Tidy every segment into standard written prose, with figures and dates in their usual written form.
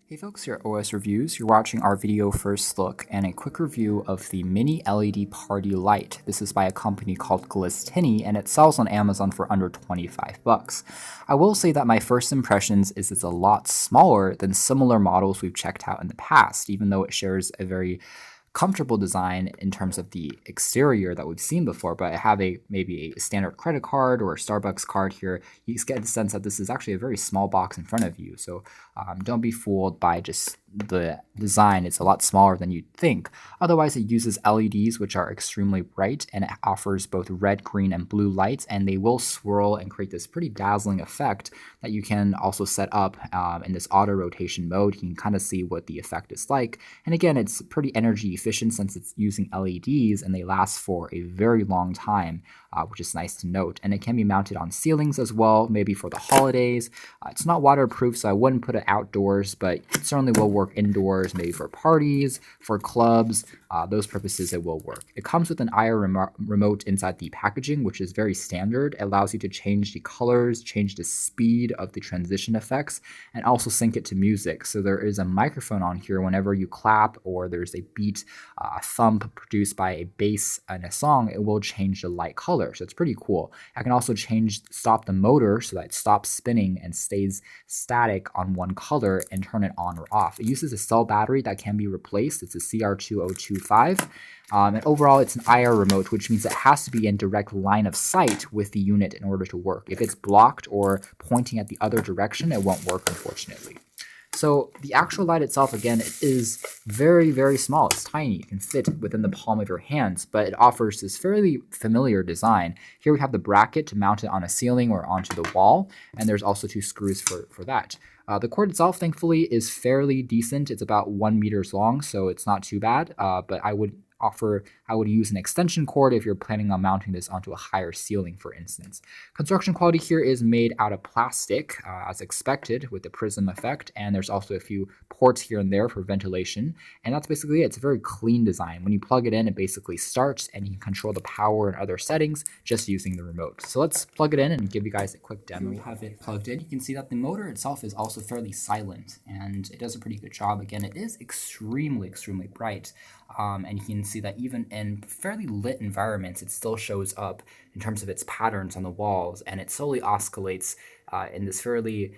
Hey folks, here at OS Reviews. You're watching our video first look and a quick review of the mini LED party light. This is by a company called Glisteny and it sells on Amazon for under 25 bucks. I will say that my first impressions is it's a lot smaller than similar models we've checked out in the past, even though it shares a very comfortable design in terms of the exterior that we've seen before, but I have maybe a standard credit card or a Starbucks card here. You get the sense that this is actually a very small box in front of you. So don't be fooled by just the design. It's a lot smaller than you'd think. Otherwise, it uses LEDs, which are extremely bright, and it offers both red, green, and blue lights, and they will swirl and create this pretty dazzling effect that you can also set up in this auto rotation mode. You can kind of see what the effect is like. And again, it's pretty energy efficient since it's using LEDs, and they last for a very long time, which is nice to note. And it can be mounted on ceilings as well, maybe for the holidays. It's not waterproof, so I wouldn't put it outdoors, but it certainly will work indoors, maybe for parties, for clubs, those purposes it will work. It comes with an IR remote inside the packaging, which is very standard. It allows you to change the colors, change the speed of the transition effects, and also sync it to music. So there is a microphone on here whenever you clap or there's a beat, a thump produced by a bass in a song, it will change the light color. So it's pretty cool. I can also stop the motor so that it stops spinning and stays static on one color and turn it on or off. It uses a cell battery that can be replaced. It's a CR2025. And overall, it's an IR remote, which means it has to be in direct line of sight with the unit in order to work. If it's blocked or pointing at the other direction, it won't work, unfortunately. So the actual light itself, again, it is very, very small. It's tiny. It can fit within the palm of your hands, but it offers this fairly familiar design. Here we have the bracket to mount it on a ceiling or onto the wall, and there's also two screws for that. The cord itself, thankfully, is fairly decent. It's about 1 meter long, so it's not too bad, but I would use an extension cord if you're planning on mounting this onto a higher ceiling, for instance. Construction quality here is made out of plastic, as expected, with the prism effect, and there's also a few ports here and there for ventilation, and that's basically it. It's a very clean design. When you plug it in, it basically starts, and you can control the power and other settings just using the remote. So let's plug it in and give you guys a quick demo. We have it plugged in. You can see that the motor itself is also fairly silent, and it does a pretty good job. Again, it is extremely, extremely bright, and you can see that even in fairly lit environments, it still shows up in terms of its patterns on the walls, and it slowly oscillates in this fairly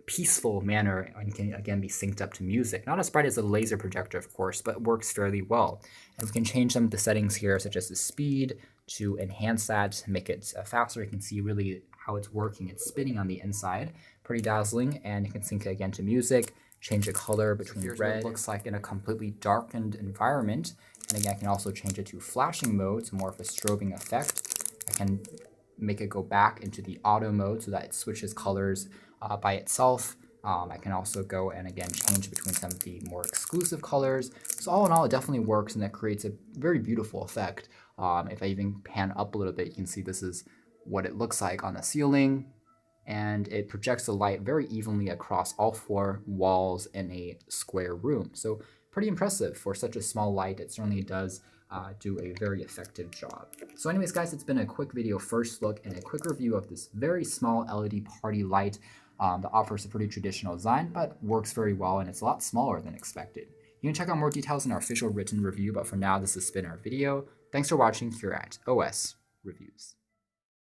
peaceful manner and can again be synced up to music. Not as bright as a laser projector, of course, but works fairly well. And we can change some of the settings here, such as the speed, to enhance that, make it faster. You can see really how it's working. It's spinning on the inside, pretty dazzling, and you can sync it again to music. Change the color between red. What it looks like in a completely darkened environment. And again, I can also change it to flashing mode, so more of a strobing effect. I can make it go back into the auto mode so that it switches colors by itself. I can also go and again change between some of the more exclusive colors. So all in all, it definitely works and it creates a very beautiful effect. If I even pan up a little bit, you can see this is what it looks like on the ceiling. And it projects the light very evenly across all 4 walls in a square room. So pretty impressive for such a small light. It certainly does do a very effective job. So anyways, guys, it's been a quick video first look and a quick review of this very small LED party light that offers a pretty traditional design, but works very well, and it's a lot smaller than expected. You can check out more details in our official written review, but for now, this has been our video. Thanks for watching here at OS Reviews.